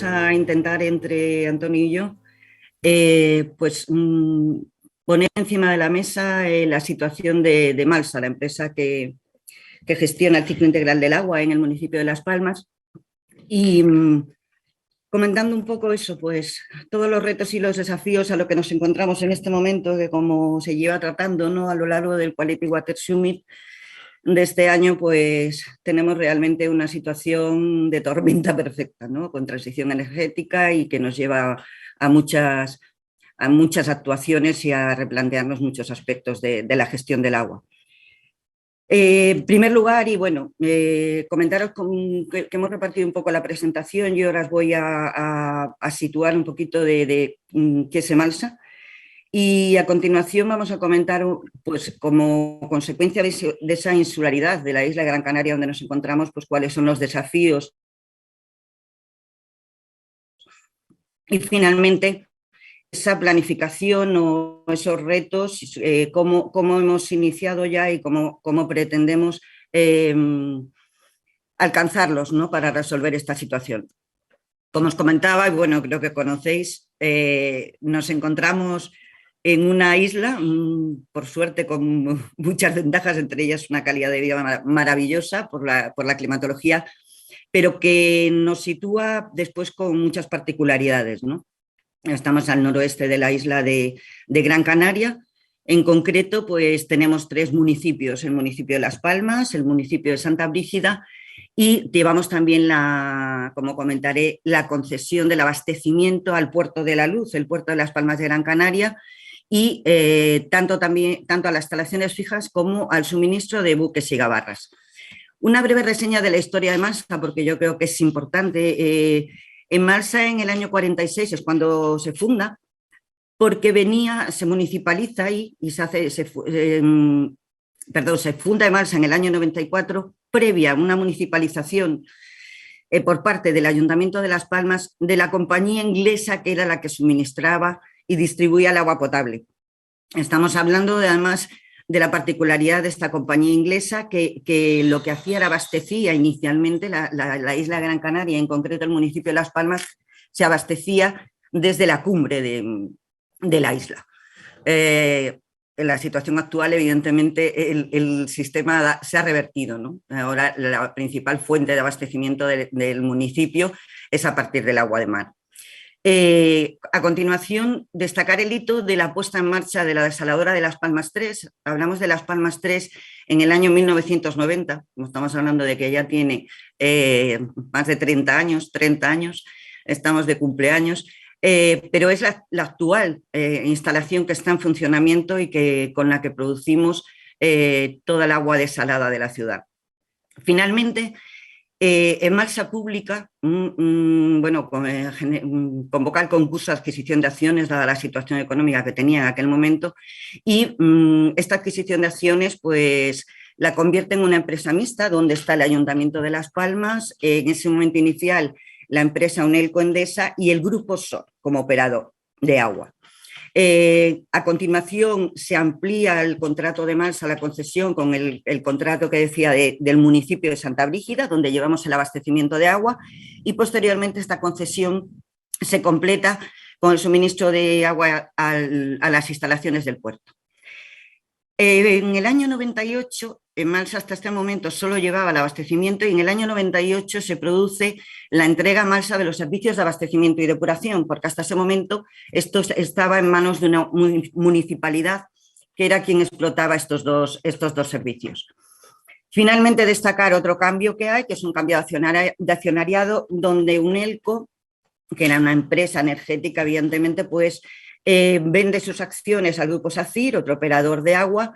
a intentar entre Antonio y yo poner encima de la mesa la situación de Malsa, la empresa que gestiona el ciclo integral del agua en el municipio de Las Palmas. Y comentando un poco eso, pues todos los retos y los desafíos a los que nos encontramos en este momento, que como se lleva tratando, ¿no?, a lo largo del Quality Water Summit de este año, pues tenemos realmente una situación de tormenta perfecta, ¿no?, con transición energética y que nos lleva a muchas actuaciones y a replantearnos muchos aspectos de la gestión del agua. En primer lugar, y bueno, comentaros que hemos repartido un poco la presentación. Yo ahora os voy a situar un poquito de qué es Emalsa, y a continuación vamos a comentar, pues como consecuencia de esa insularidad de la isla de Gran Canaria donde nos encontramos, pues cuáles son los desafíos. Y finalmente, esa planificación o esos retos, cómo hemos iniciado ya y cómo pretendemos alcanzarlos, ¿no?, para resolver esta situación. Como os comentaba, y bueno, creo que conocéis, nos encontramos en una isla, por suerte con muchas ventajas, entre ellas una calidad de vida maravillosa por la climatología, pero que nos sitúa después con muchas particularidades, ¿no? Estamos al noroeste de la isla de Gran Canaria. En concreto, pues tenemos 3 municipios: el municipio de Las Palmas, el municipio de Santa Brígida, y llevamos también, como comentaré, la concesión del abastecimiento al puerto de la Luz, el puerto de Las Palmas de Gran Canaria, y tanto a las instalaciones fijas como al suministro de buques y gabarras. Una breve reseña de la historia de Malsa, porque yo creo que es importante. En Malsa, en el año 46, es cuando se funda, porque se municipaliza ahí y se funda en Malsa en el año 94, previa a una municipalización por parte del Ayuntamiento de Las Palmas de la compañía inglesa que era la que suministraba y distribuía el agua potable. Estamos hablando además de la particularidad de esta compañía inglesa que lo que hacía era abastecía inicialmente la isla de Gran Canaria, en concreto el municipio de Las Palmas, se abastecía desde la cumbre de la isla. En la situación actual, evidentemente, el sistema se ha revertido, ¿no? Ahora la principal fuente de abastecimiento del municipio es a partir del agua de mar. A continuación, destacar el hito de la puesta en marcha de la desaladora de Las Palmas 3. Hablamos de Las Palmas 3 en el año 1990, estamos hablando de que ya tiene más de 30 años, estamos de cumpleaños, pero es la actual instalación que está en funcionamiento y con la que producimos toda el agua desalada de la ciudad. Finalmente, Emalsa publica, convoca el concurso de adquisición de acciones dada la situación económica que tenía en aquel momento, y esta adquisición de acciones pues la convierte en una empresa mixta donde está el Ayuntamiento de Las Palmas, en ese momento inicial la empresa Unelco Endesa y el Grupo SOR como operador de agua. A continuación se amplía el contrato de Malsa, la concesión, con el contrato que decía del municipio de Santa Brígida, donde llevamos el abastecimiento de agua, y posteriormente esta concesión se completa con el suministro de agua a las instalaciones del puerto. En el año 98, Malsa hasta este momento solo llevaba el abastecimiento, y en el año 98 se produce la entrega a Malsa de los servicios de abastecimiento y depuración, porque hasta ese momento esto estaba en manos de una municipalidad que era quien explotaba estos dos servicios. Finalmente, destacar otro cambio que hay, que es un cambio de accionariado, donde Unelco, que era una empresa energética, evidentemente, pues vende sus acciones al Grupo SACIR, otro operador de agua,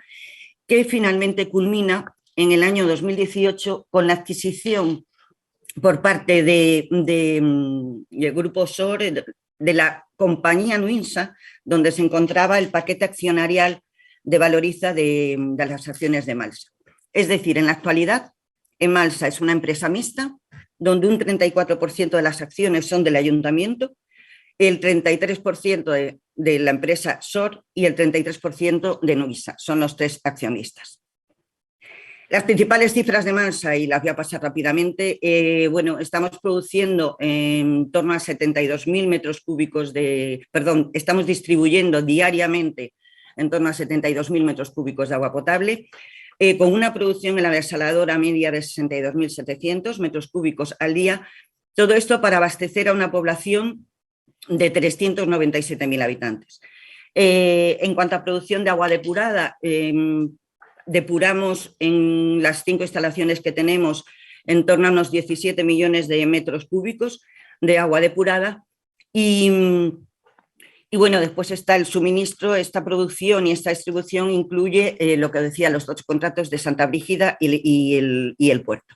que finalmente culmina en el año 2018 con la adquisición por parte del Grupo SOR de la compañía Nuinsa, donde se encontraba el paquete accionarial de Valoriza de las acciones de Malsa. Es decir, en la actualidad, Emalsa es una empresa mixta, donde un 34% de las acciones son del ayuntamiento, el 33% de la empresa SOR y el 33% de Nuisa, son los 3 accionistas. Las principales cifras de masa, y las voy a pasar rápidamente, bueno, estamos produciendo en torno a 72.000 metros cúbicos estamos distribuyendo diariamente en torno a 72.000 metros cúbicos de agua potable, con una producción en la desaladora media de 62.700 metros cúbicos al día, todo esto para abastecer a una población de 397.000 habitantes. En cuanto a producción de agua depurada, depuramos en las 5 instalaciones que tenemos en torno a unos 17 millones de metros cúbicos de agua depurada y bueno, después está el suministro. Esta producción y esta distribución incluye lo que decía, los 2 contratos de Santa Brígida y el puerto.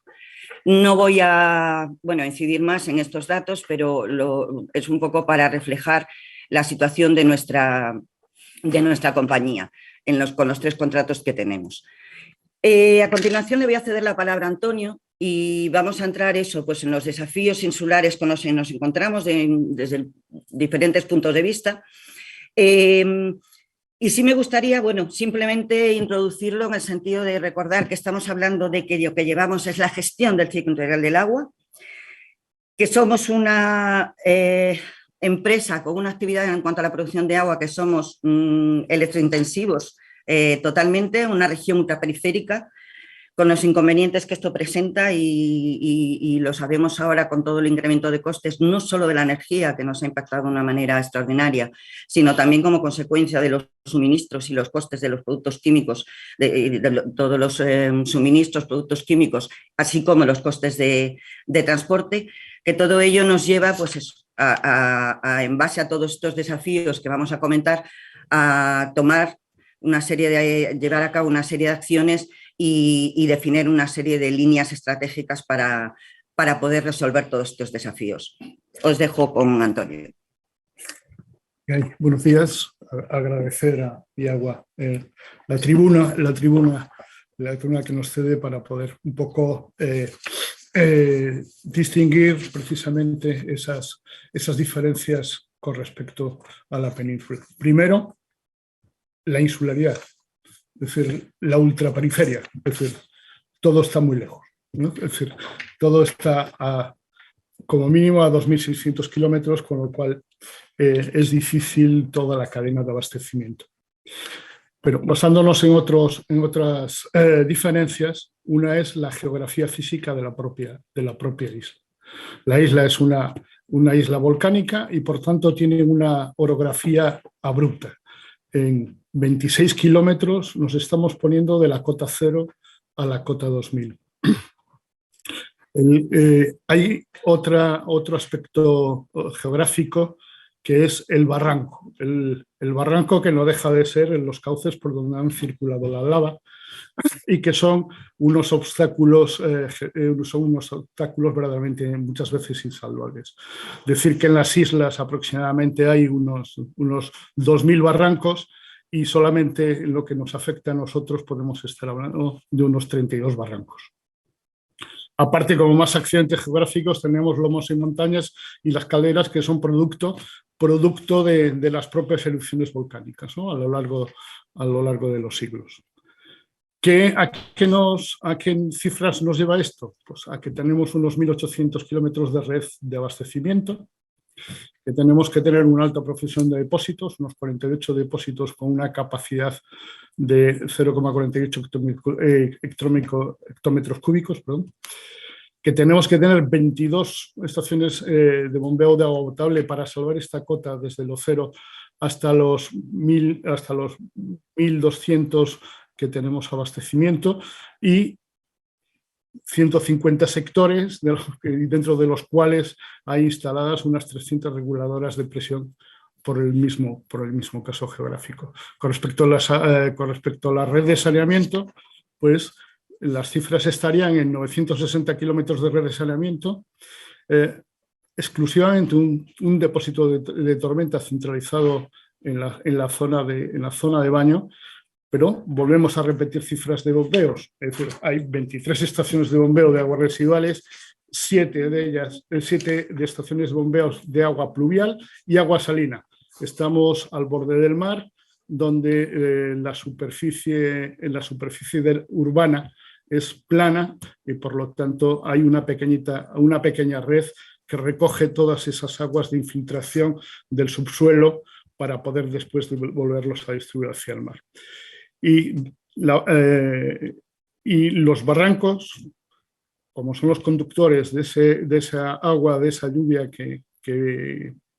No voy a incidir más en estos datos, pero es un poco para reflejar la situación de nuestra compañía con los 3 contratos que tenemos. A continuación le voy a ceder la palabra a Antonio y vamos a entrar pues, en los desafíos insulares con los que nos encontramos desde diferentes puntos de vista. Y sí me gustaría, simplemente introducirlo en el sentido de recordar que estamos hablando de que lo que llevamos es la gestión del ciclo integral del agua, que somos una empresa con una actividad en cuanto a la producción de agua, que somos electrointensivos totalmente, una región ultraperiférica, con los inconvenientes que esto presenta y lo sabemos ahora con todo el incremento de costes, no solo de la energía, que nos ha impactado de una manera extraordinaria, sino también como consecuencia de los suministros y los costes de los productos químicos, de todos los suministros, productos químicos, así como los costes de transporte, que todo ello nos lleva, pues eso, en base a todos estos desafíos que vamos a comentar, a llevar a cabo una serie de acciones y definir una serie de líneas estratégicas para poder resolver todos estos desafíos. Os dejo con Antonio. Buenos días. Agradecer a Iagua la tribuna que nos cede para poder un poco distinguir precisamente esas diferencias con respecto a la península. Primero, la insularidad, es decir, la ultraperiferia, es decir, todo está muy lejos, ¿no? Es decir, todo está como mínimo a 2.600 kilómetros, con lo cual es difícil toda la cadena de abastecimiento. Pero basándonos en otras diferencias, una es la geografía física de la propia isla. La isla es una isla volcánica y por tanto tiene una orografía abrupta. En 26 kilómetros nos estamos poniendo de la cota 0 a la cota 2000. Hay otro aspecto geográfico, que es el barranco. El barranco, que no deja de ser en los cauces por donde han circulado la lava y que son unos obstáculos verdaderamente muchas veces insalvables. Decir que en las islas aproximadamente hay unos 2.000 barrancos y solamente en lo que nos afecta a nosotros podemos estar hablando de unos 32 barrancos. Aparte, como más accidentes geográficos, tenemos lomos y montañas y las calderas, que son producto de las propias erupciones volcánicas, ¿no? a lo largo de los siglos. ¿A qué cifras nos lleva esto? Pues a que tenemos unos 1.800 kilómetros de red de abastecimiento, que tenemos que tener una alta profesión de depósitos, unos 48 depósitos con una capacidad de 0,48 hectómetros cúbicos, perdón, que tenemos que tener 22 estaciones de bombeo de agua potable para salvar esta cota desde los 0 hasta los 1.200 que tenemos abastecimiento, y 150 sectores dentro de los cuales hay instaladas unas 300 reguladoras de presión por el mismo caso geográfico. Con respecto a la red de saneamiento, pues las cifras estarían en 960 kilómetros de red de saneamiento, exclusivamente un depósito de tormenta centralizado en la zona de baño. Pero volvemos a repetir cifras de bombeos. Es decir, hay 23 estaciones de bombeo de aguas residuales, 7 de estaciones de bombeos de agua pluvial y agua salina. Estamos al borde del mar, donde en la superficie urbana es plana y por lo tanto hay una pequeña red que recoge todas esas aguas de infiltración del subsuelo para poder después volverlos a distribuir hacia el mar. Y los barrancos, como son los conductores de esa agua, de esa lluvia que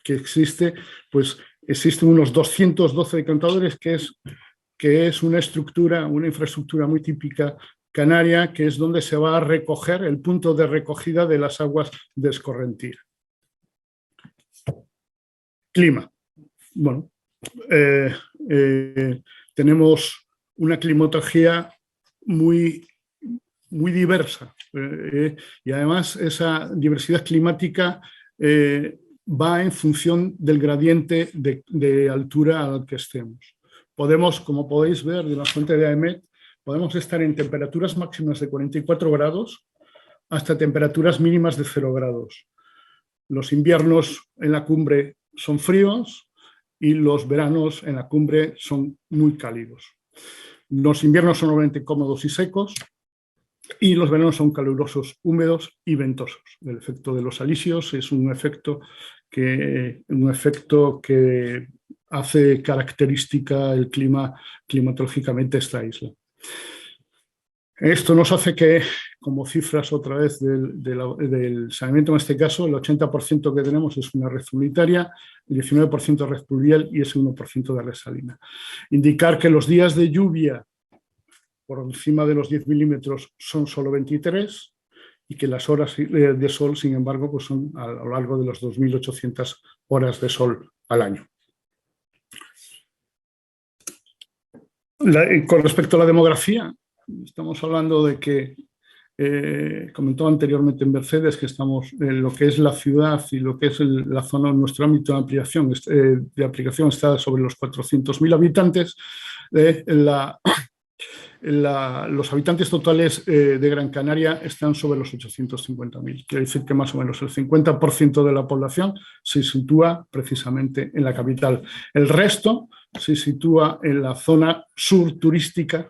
existe, pues existen unos 212 decantadores, que es una infraestructura muy típica canaria, que es donde se va a recoger el punto de recogida de las aguas de escorrentía. Clima. Bueno, tenemos una climatología muy diversa y además esa diversidad climática va en función del gradiente de altura al que estemos. Podemos, como podéis ver de la fuente de AEMET, podemos estar en temperaturas máximas de 44 grados hasta temperaturas mínimas de 0 grados. Los inviernos en la cumbre son fríos y los veranos en la cumbre son muy cálidos. Los inviernos son normalmente cómodos y secos y los veranos son calurosos, húmedos y ventosos. El efecto de los alisios es un efecto que hace característica el clima climatológicamente esta isla. Esto nos hace que, como cifras otra vez del saneamiento en este caso, el 80% que tenemos es una red unitaria, el 19% de red pluvial y ese 1% de red salina. Indicar que los días de lluvia por encima de los 10 milímetros son solo 23 y que las horas de sol, sin embargo, pues son a lo largo de las 2.800 horas de sol al año. Con respecto a la demografía, estamos hablando de que, comentó anteriormente en Mercedes, que estamos en lo que es la ciudad y lo que es la zona, nuestro ámbito de aplicación está sobre los 400.000 habitantes. Los habitantes totales de Gran Canaria están sobre los 850.000. Quiere decir que más o menos el 50% de la población se sitúa precisamente en la capital. El resto se sitúa en la zona sur turística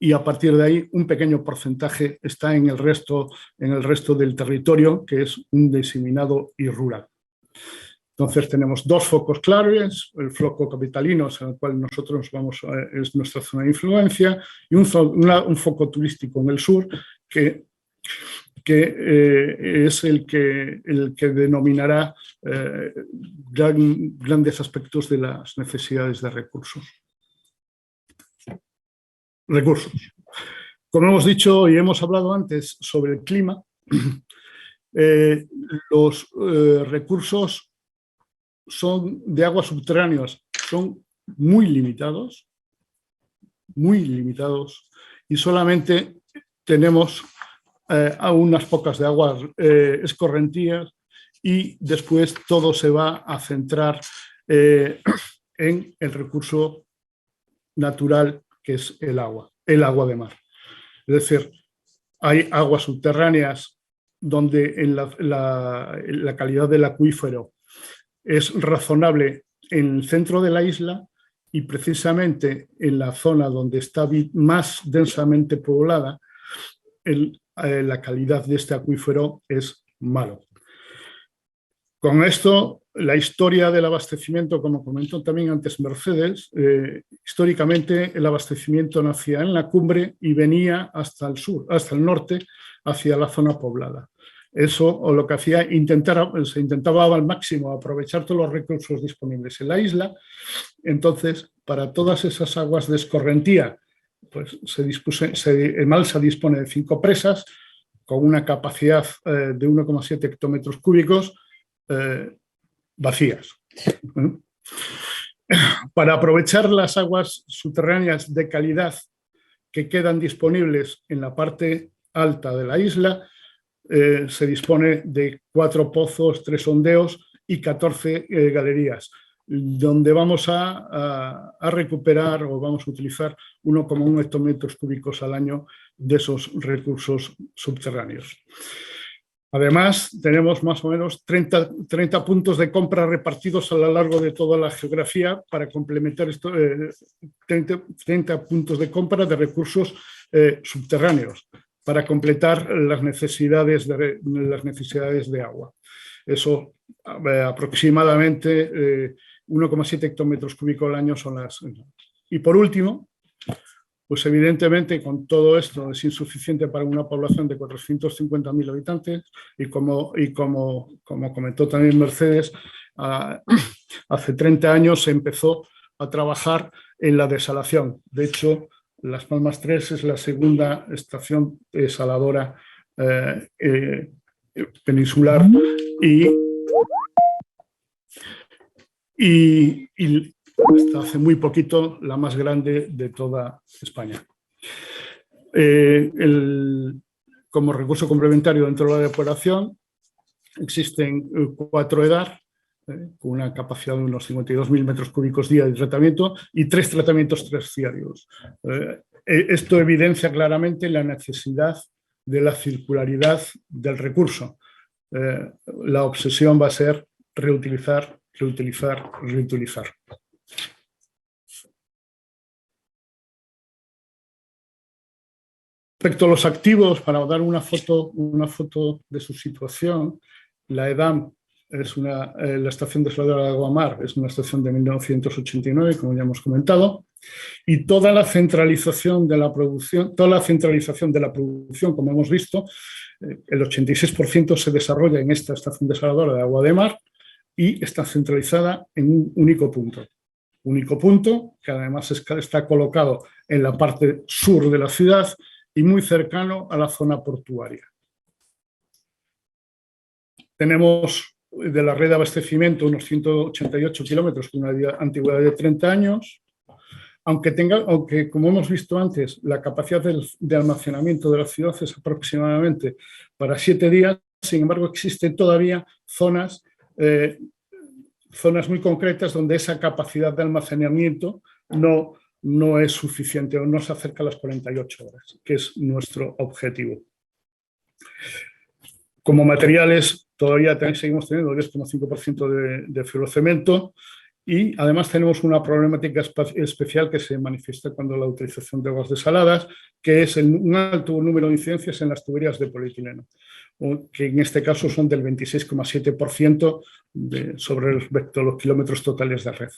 y a partir de ahí un pequeño porcentaje está en el resto del territorio, que es un diseminado y rural. Entonces tenemos dos focos claves, el foco capitalino, en el cual nosotros es nuestra zona de influencia, y un foco turístico en el sur, que es el que denominará grandes aspectos de las necesidades de recursos. Como hemos dicho y hemos hablado antes sobre el clima, los recursos de aguas subterráneas son muy limitados y solamente tenemos a unas pocas de aguas escorrentías y después todo se va a centrar en el recurso natural que es el agua de mar. Es decir, hay aguas subterráneas donde en la calidad del acuífero es razonable en el centro de la isla y precisamente en la zona donde está más densamente poblada, la calidad de este acuífero es malo. Con esto, la historia del abastecimiento, como comentó también antes Mercedes, históricamente el abastecimiento nacía en la cumbre y venía hasta el sur, hasta el norte, hacia la zona poblada. Eso, o lo que hacía, se intentaba al máximo aprovechar todos los recursos disponibles en la isla. Entonces, para todas esas aguas de escorrentía, pues el Malsa dispone de 5 presas con una capacidad de 1,7 hectómetros cúbicos vacías. Para aprovechar las aguas subterráneas de calidad que quedan disponibles en la parte alta de la isla, se dispone de 4 pozos, 3 sondeos y 14 galerías, donde vamos a recuperar o vamos a utilizar 1,1 hectómetros cúbicos al año de esos recursos subterráneos. Además, tenemos más o menos 30 puntos de compra repartidos a lo largo de toda la geografía para complementar esto, 30 puntos de compra de recursos subterráneos para completar las necesidades de agua. Eso aproximadamente 1,7 hectómetros cúbicos al año son las... Y por último, pues evidentemente con todo esto es insuficiente para una población de 450.000 habitantes y como comentó también Mercedes, hace 30 años se empezó a trabajar en la desalación. De hecho, Las Palmas 3 es la segunda estación desaladora peninsular y hasta hace muy poquito la más grande de toda España. Como recurso complementario dentro de la depuración existen 4 EDAR con una capacidad de unos 52.000 metros cúbicos día de tratamiento y 3 tratamientos terciarios. Esto evidencia claramente la necesidad de la circularidad del recurso. La obsesión va a ser reutilizar, reutilizar, reutilizar. Respecto a los activos, para dar una foto de su situación, la EDAM es la estación desaladora de Aguamar, es una estación de 1989, como ya hemos comentado, y toda la centralización de la producción, como hemos visto, el 86% se desarrolla en esta estación desaladora de Agua de Mar y está centralizada en un único punto que además está colocado en la parte sur de la ciudad y muy cercano a la zona portuaria. Tenemos de la red de abastecimiento unos 188 kilómetros con una antigüedad de 30 años, aunque como hemos visto antes, la capacidad de almacenamiento de la ciudad es aproximadamente para 7 días, sin embargo existen todavía zonas muy concretas donde esa capacidad de almacenamiento no es suficiente o no se acerca a las 48 horas, que es nuestro objetivo. Como materiales, todavía seguimos teniendo el 10,5% de fibrocemento y además tenemos una problemática especial que se manifiesta cuando la utilización de aguas desaladas, que es un alto número de incidencias en las tuberías de polietileno, que en este caso son del 26,7% sobre respecto a los kilómetros totales de red.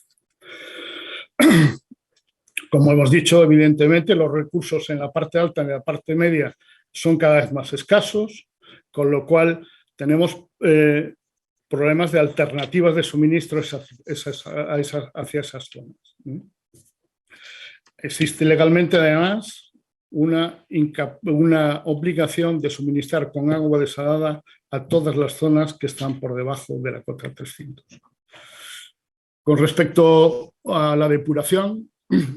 Como hemos dicho, evidentemente los recursos en la parte alta y en la parte media son cada vez más escasos, con lo cual tenemos problemas de alternativas de suministro hacia esas zonas. Existe legalmente, además, una obligación de suministrar con agua desalada a todas las zonas que están por debajo de la cota 300. Con respecto a la depuración,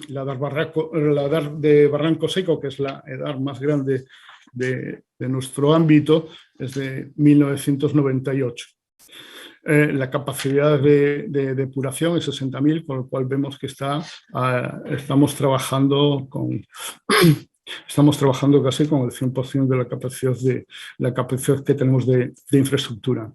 la EDAR de Barranco Seco, que es la EDAR más grande de nuestro ámbito, es de 1998. La capacidad de depuración es 60.000, con lo cual vemos que estamos trabajando casi con el 100% de la capacidad que tenemos de infraestructura.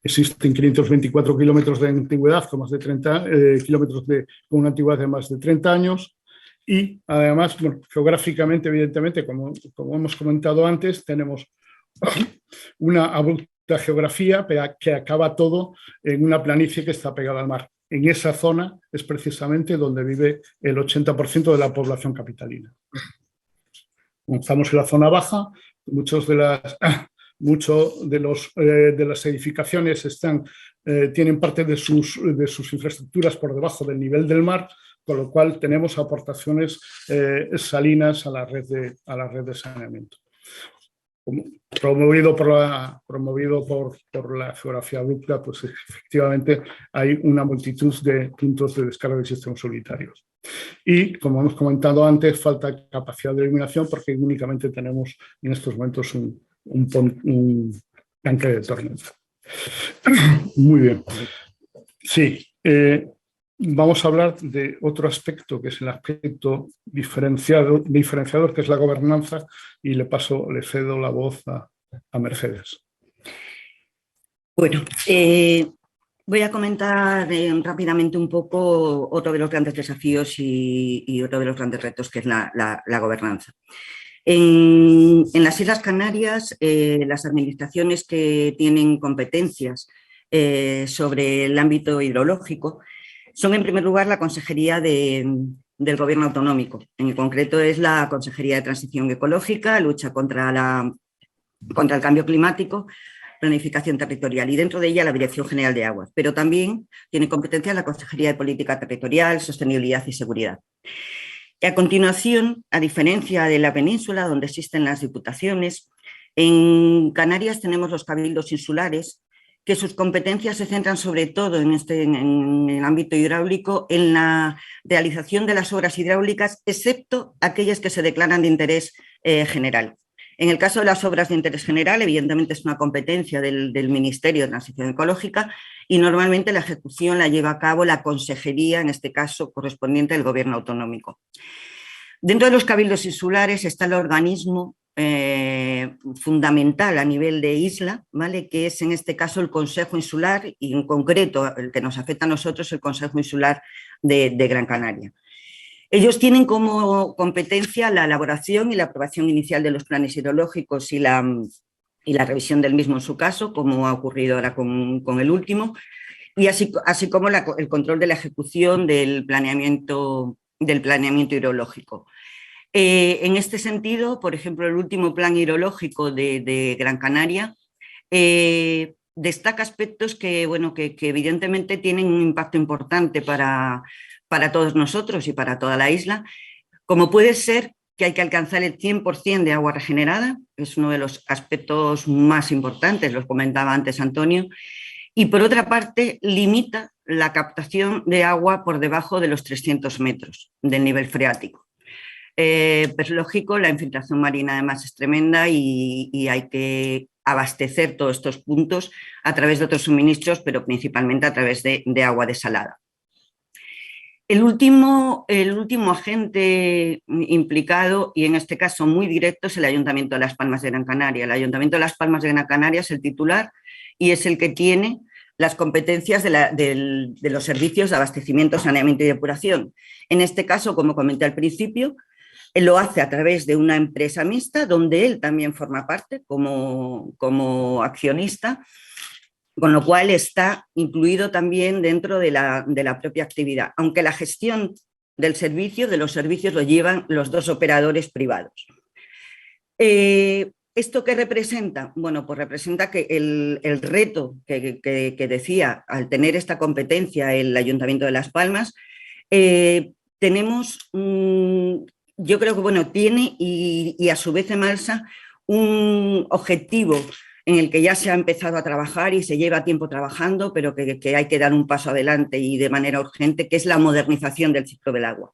Existen 524 kilómetros de antigüedad con más de 30 kilómetros con una antigüedad de más de 30 años y además, bueno, geográficamente, evidentemente, como hemos comentado antes, tenemos una abrupta geografía que acaba todo en una planicie que está pegada al mar. En esa zona es precisamente donde vive el 80% de la población capitalina. Estamos en la zona baja, muchas de las edificaciones tienen parte de sus infraestructuras por debajo del nivel del mar, con lo cual tenemos aportaciones salinas a la red de saneamiento. Promovido por la geografía abrupta, pues efectivamente hay una multitud de puntos de descarga de sistemas solitarios. Y, como hemos comentado antes, falta capacidad de iluminación porque únicamente tenemos en estos momentos un tanque de tormenta. Muy bien. Sí, vamos a hablar de otro aspecto, que es el aspecto diferenciador, que es la gobernanza, y le cedo la voz a Mercedes. Bueno, voy a comentar rápidamente un poco otro de los grandes desafíos y otro de los grandes retos, que es la gobernanza. En las Islas Canarias, las administraciones que tienen competencias sobre el ámbito hidrológico son, en primer lugar, la Consejería del Gobierno Autonómico. En concreto, es la Consejería de Transición Ecológica, lucha contra el cambio climático, planificación territorial, y dentro de ella la Dirección General de Aguas, pero también tiene competencia la Consejería de Política Territorial, Sostenibilidad y Seguridad. Y a continuación, a diferencia de la península, donde existen las diputaciones, en Canarias tenemos los cabildos insulares, que sus competencias se centran sobre todo en el ámbito hidráulico, en la realización de las obras hidráulicas, excepto aquellas que se declaran de interés general. En el caso de las obras de interés general, evidentemente es una competencia del Ministerio de Transición Ecológica, y normalmente la ejecución la lleva a cabo la consejería, en este caso correspondiente del Gobierno Autonómico. Dentro de los cabildos insulares está el organismo fundamental a nivel de isla, ¿vale?, que es en este caso el Consejo Insular, y en concreto el que nos afecta a nosotros, el Consejo Insular de Gran Canaria. Ellos tienen como competencia la elaboración y la aprobación inicial de los planes hidrológicos y la revisión del mismo en su caso, como ha ocurrido ahora con el último, y así como el control de la ejecución del planeamiento hidrológico. En este sentido, por ejemplo, el último plan hidrológico de Gran Canaria destaca aspectos que evidentemente tienen un impacto importante para todos nosotros y para toda la isla, como puede ser que hay que alcanzar el 100% de agua regenerada, que es uno de los aspectos más importantes, los comentaba antes Antonio, y por otra parte limita la captación de agua por debajo de los 300 metros del nivel freático. Pues lógico, la infiltración marina además es tremenda y hay que abastecer todos estos puntos a través de otros suministros, pero principalmente a través de agua desalada. El último agente implicado, y en este caso muy directo, es el Ayuntamiento de Las Palmas de Gran Canaria. El Ayuntamiento de Las Palmas de Gran Canaria es el titular y es el que tiene las competencias de los servicios de abastecimiento, saneamiento y depuración. En este caso, como comenté al principio, él lo hace a través de una empresa mixta donde él también forma parte como accionista, con lo cual está incluido también dentro de la propia actividad, aunque la gestión del servicio, de los servicios, lo llevan los dos operadores privados. ¿Esto qué representa? Bueno, pues representa que el reto que decía, al tener esta competencia el Ayuntamiento de Las Palmas, tenemos, yo creo que tiene y a su vez Emalsa un objetivo en el que ya se ha empezado a trabajar y se lleva tiempo trabajando, pero que hay que dar un paso adelante y de manera urgente, que es la modernización del ciclo del agua.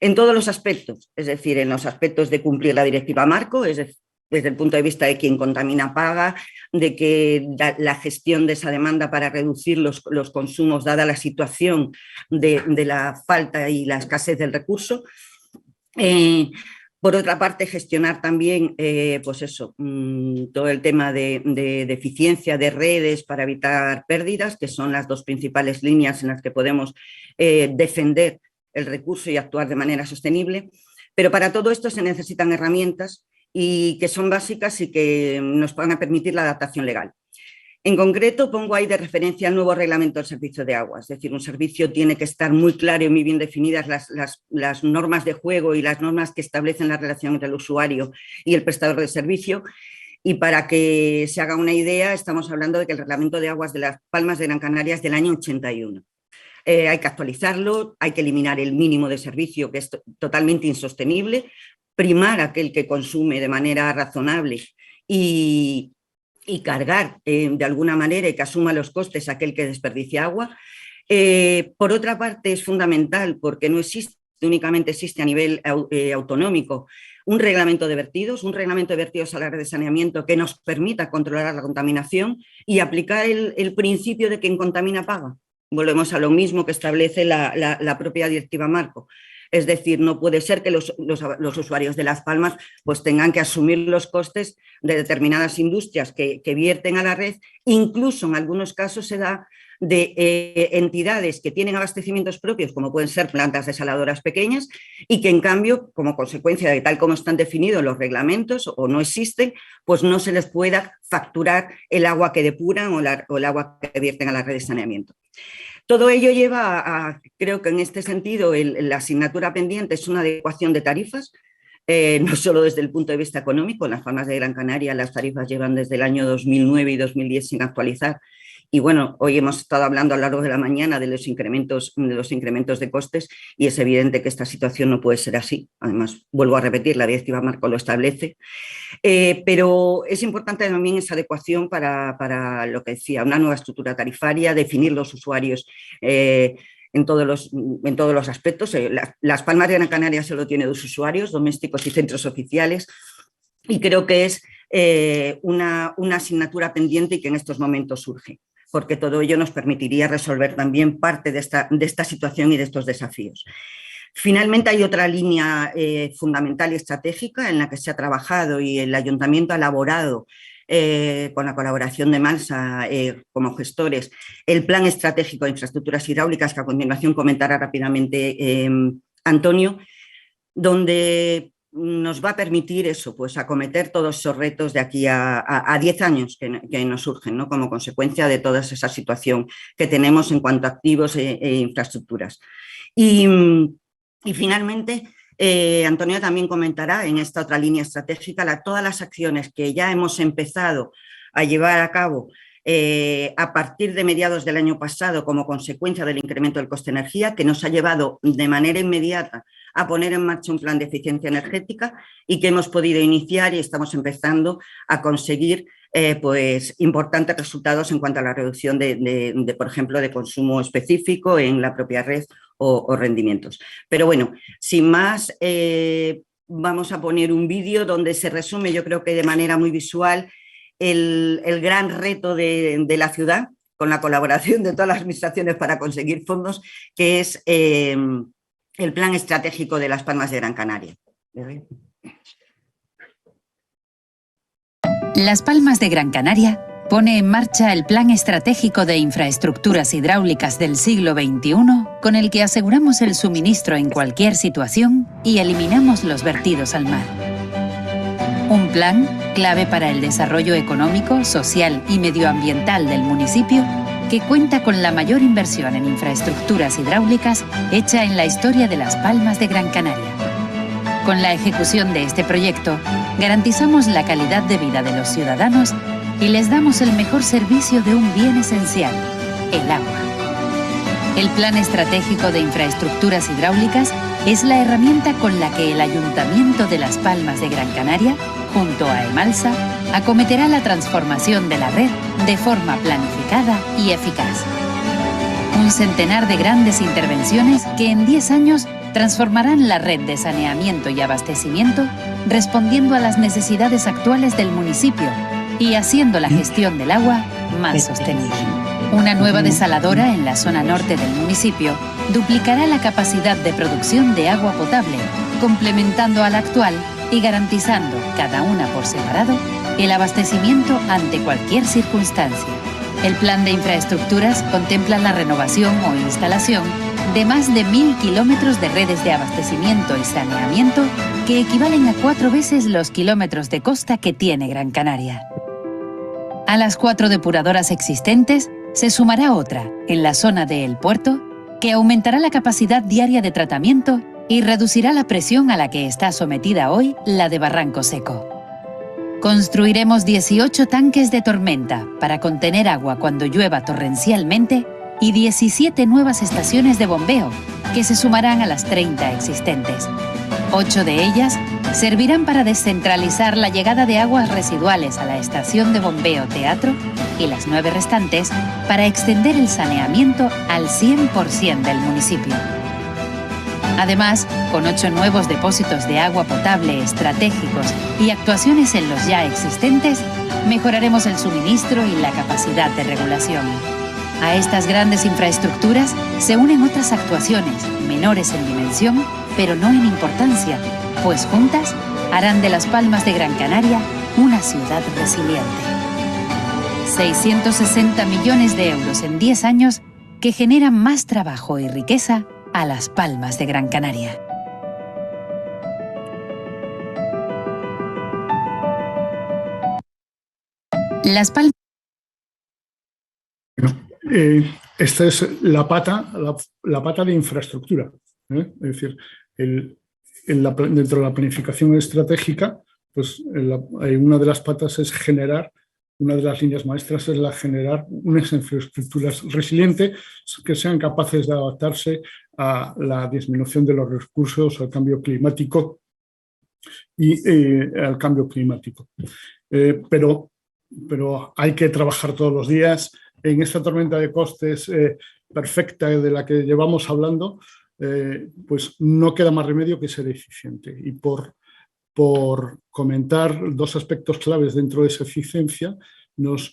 En todos los aspectos, es decir, en los aspectos de cumplir la directiva marco, es decir, desde el punto de vista de quien contamina paga, de que la gestión de esa demanda para reducir los consumos, dada la situación de la falta y la escasez del recurso. Por otra parte, gestionar también todo el tema de eficiencia de redes para evitar pérdidas, que son las dos principales líneas en las que podemos defender el recurso y actuar de manera sostenible. Pero para todo esto se necesitan herramientas y que son básicas y que nos van a permitir la adaptación legal. En concreto, pongo ahí de referencia el nuevo reglamento del servicio de agua, es decir, un servicio tiene que estar muy claro y muy bien definidas las normas de juego y las normas que establecen la relación entre el usuario y el prestador de servicio. Y para que se haga una idea, estamos hablando de que el reglamento de aguas de Las Palmas de Gran Canaria es del año 81. Hay que actualizarlo, hay que eliminar el mínimo de servicio, que es totalmente insostenible, primar a aquel que consume de manera razonable y cargar de alguna manera y que asuma los costes aquel que desperdicia agua. Por otra parte, es fundamental porque no existe, únicamente existe a nivel autonómico un reglamento de vertidos a la red de saneamiento que nos permita controlar la contaminación y aplicar el principio de quien contamina paga. Volvemos a lo mismo que establece la propia directiva marco. Es decir, no puede ser que los usuarios de Las Palmas pues tengan que asumir los costes de determinadas industrias que vierten a la red. Incluso en algunos casos se da de entidades que tienen abastecimientos propios, como pueden ser plantas desaladoras pequeñas, y que en cambio, como consecuencia de tal como están definidos los reglamentos o no existen, pues no se les pueda facturar el agua que depuran o el agua que vierten a la red de saneamiento. Todo ello lleva a, creo que en este sentido, la asignatura pendiente es una adecuación de tarifas, no solo desde el punto de vista económico. En Las Palmas de Gran Canaria las tarifas llevan desde el año 2009 y 2010 sin actualizar. Y bueno, hoy hemos estado hablando a lo largo de la mañana de los incrementos de costes, y es evidente que esta situación no puede ser así. Además, vuelvo a repetir, la directiva marco lo establece, pero es importante también esa adecuación para lo que decía, una nueva estructura tarifaria, definir los usuarios en todos los aspectos. Las Palmas de Gran Canaria solo tiene 2 usuarios, domésticos y centros oficiales, y creo que es una asignatura pendiente y que en estos momentos surge, porque todo ello nos permitiría resolver también parte de esta situación y de estos desafíos. Finalmente, hay otra línea fundamental y estratégica en la que se ha trabajado y el Ayuntamiento ha elaborado, con la colaboración de Malsa como gestores, el Plan Estratégico de Infraestructuras Hidráulicas, que a continuación comentará rápidamente Antonio, donde nos va a permitir eso, pues acometer todos esos retos de aquí a 10 años que nos surgen, ¿no? Como consecuencia de toda esa situación que tenemos en cuanto a activos e infraestructuras. Y finalmente, Antonio también comentará en esta otra línea estratégica todas las acciones que ya hemos empezado a llevar a cabo a partir de mediados del año pasado como consecuencia del incremento del coste de energía, que nos ha llevado de manera inmediata a poner en marcha un plan de eficiencia energética y que hemos podido iniciar y estamos empezando a conseguir pues importantes resultados en cuanto a la reducción por ejemplo, de consumo específico en la propia red o rendimientos. Pero bueno, sin más, vamos a poner un vídeo donde se resume, yo creo que de manera muy visual, el gran reto de la ciudad, con la colaboración de todas las administraciones para conseguir fondos, que es el Plan Estratégico de Las Palmas de Gran Canaria. Las Palmas de Gran Canaria pone en marcha el Plan Estratégico de Infraestructuras Hidráulicas del siglo XXI, con el que aseguramos el suministro en cualquier situación y eliminamos los vertidos al mar. Un plan clave para el desarrollo económico, social y medioambiental del municipio, que cuenta con la mayor inversión en infraestructuras hidráulicas hecha en la historia de Las Palmas de Gran Canaria. Con la ejecución de este proyecto, garantizamos la calidad de vida de los ciudadanos y les damos el mejor servicio de un bien esencial, el agua. El Plan Estratégico de Infraestructuras Hidráulicas es la herramienta con la que el Ayuntamiento de Las Palmas de Gran Canaria, junto a Emalsa, acometerá la transformación de la red de forma planificada y eficaz. Un centenar de grandes intervenciones que en 10 años transformarán la red de saneamiento y abastecimiento, respondiendo a las necesidades actuales del municipio y haciendo la gestión del agua más sostenible. Una nueva desaladora en la zona norte del municipio duplicará la capacidad de producción de agua potable, complementando a la actual y garantizando, cada una por separado, el abastecimiento ante cualquier circunstancia. El plan de infraestructuras contempla la renovación o instalación de más de 1000 kilómetros de redes de abastecimiento y saneamiento, que equivalen a 4 veces los kilómetros de costa que tiene Gran Canaria. A las 4 depuradoras existentes se sumará otra, en la zona de El Puerto, que aumentará la capacidad diaria de tratamiento y reducirá la presión a la que está sometida hoy la de Barranco Seco. Construiremos 18 tanques de tormenta para contener agua cuando llueva torrencialmente y 17 nuevas estaciones de bombeo, que se sumarán a las 30 existentes. 8 de ellas servirán para descentralizar la llegada de aguas residuales a la estación de bombeo Teatro y las 9 restantes para extender el saneamiento al 100% del municipio. Además, con 8 nuevos depósitos de agua potable estratégicos y actuaciones en los ya existentes, mejoraremos el suministro y la capacidad de regulación. A estas grandes infraestructuras se unen otras actuaciones, menores en dimensión, pero no en importancia, pues juntas harán de Las Palmas de Gran Canaria una ciudad resiliente. 660 millones de euros en 10 años que generan más trabajo y riqueza a Las Palmas de Gran Canaria. Las Palmas. Esta es la pata de infraestructura. Es decir, dentro de la planificación estratégica, pues una de las patas es generar, una de las líneas maestras es la generar unas infraestructuras resilientes que sean capaces de adaptarse a la disminución de los recursos, al cambio climático y al cambio climático. Pero hay que trabajar todos los días. En esta tormenta de costes perfecta de la que llevamos hablando, pues no queda más remedio que ser eficiente. Y por comentar dos aspectos claves dentro de esa eficiencia, nos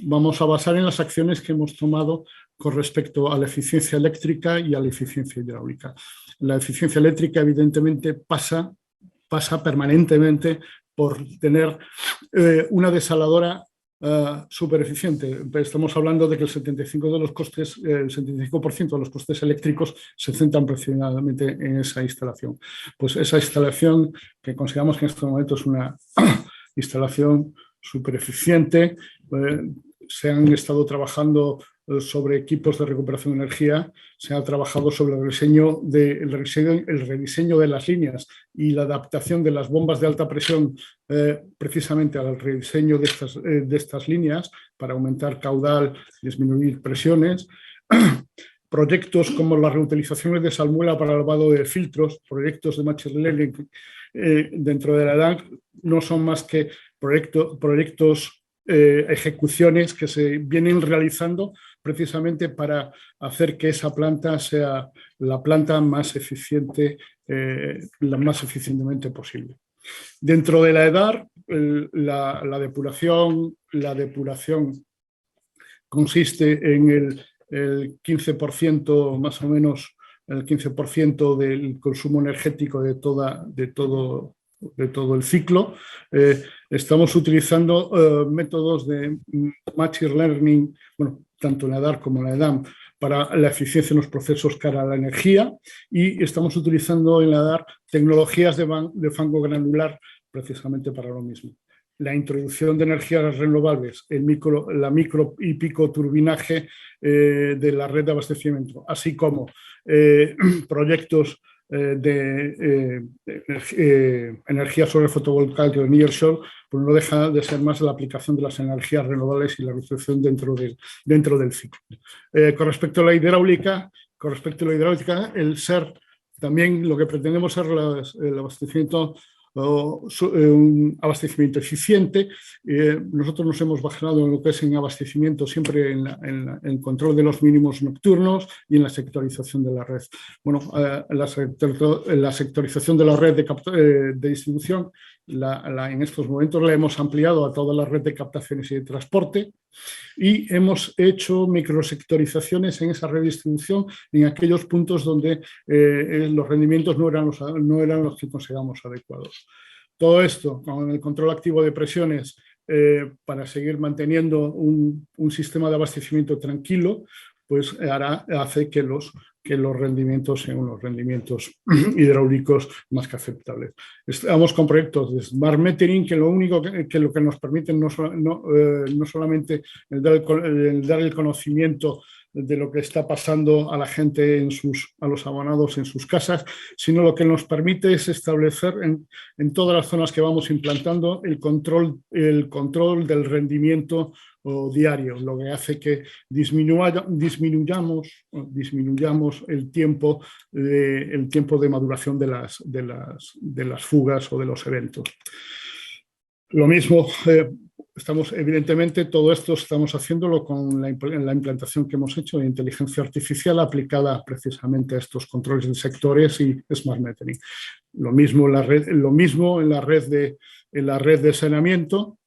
vamos a basar en las acciones que hemos tomado con respecto a la eficiencia eléctrica y a la eficiencia hidráulica. La eficiencia eléctrica, evidentemente, pasa permanentemente por tener una desaladora súper eficiente. Estamos hablando de que el 75% de los costes eléctricos se centran precisamente en esa instalación. Pues esa instalación, que consideramos que en este momento es una instalación súper eficiente, se han estado trabajando sobre equipos de recuperación de energía, se ha trabajado sobre el rediseño de las líneas y la adaptación de las bombas de alta presión precisamente al rediseño de estas líneas para aumentar caudal, disminuir presiones. Proyectos como las reutilizaciones de salmuera para el lavado de filtros, proyectos de machine learning dentro de la EDAR, no son más que proyectos, ejecuciones que se vienen realizando precisamente para hacer que esa planta sea la planta más eficiente, la más eficientemente posible. Dentro de la EDAR, la depuración consiste en el 15%, más o menos, el 15% del consumo energético de todo el ciclo. Estamos utilizando métodos de machine learning, bueno, tanto en la EDAR como en la EDAM, para la eficiencia en los procesos cara a la energía, y estamos utilizando en la EDAR tecnologías de fango granular precisamente para lo mismo. La introducción de energías renovables, la micro y pico turbinaje de la red de abastecimiento, así como proyectos de energía sobre fotovoltaica de nearshore, pues no deja de ser más la aplicación de las energías renovables y la reducción dentro del ciclo. Con respecto a la hidráulica, el SER, también lo que pretendemos es el abastecimiento, un abastecimiento eficiente. Nosotros nos hemos basado en lo que es en abastecimiento siempre en el control de los mínimos nocturnos y en la sectorización de la red. Bueno, la sectorización de la red de distribución, en estos momentos la hemos ampliado a toda la red de captaciones y de transporte, y hemos hecho microsectorizaciones en esa red de distribución en aquellos puntos donde los rendimientos no eran los que consideramos adecuados. Todo esto con el control activo de presiones para seguir manteniendo un sistema de abastecimiento tranquilo, pues hace que los rendimientos sean unos rendimientos hidráulicos más que aceptables. Estamos con proyectos de Smart Metering que lo que nos permiten no solamente el dar el conocimiento de lo que está pasando a la gente, a los abonados en sus casas, sino lo que nos permite es establecer en todas las zonas que vamos implantando el control del rendimiento diario, lo que hace que disminuyamos el tiempo de maduración de las fugas o de los eventos. Lo mismo, evidentemente, todo esto estamos haciéndolo con la implantación que hemos hecho de inteligencia artificial aplicada precisamente a estos controles de sectores y Smart Metering. Lo mismo en la red de saneamiento,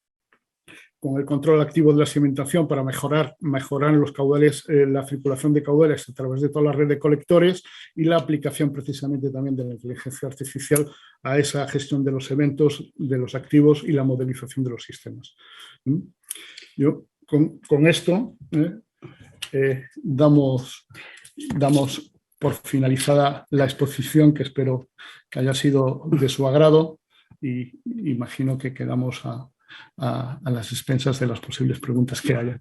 con el control activo de la sedimentación para mejorar los caudales, la circulación de caudales a través de toda la red de colectores, y la aplicación precisamente también de la inteligencia artificial a esa gestión de los eventos, de los activos y la modelización de los sistemas. Yo con esto damos por finalizada la exposición, que espero que haya sido de su agrado, y imagino que quedamos a las expensas de las posibles preguntas que haya.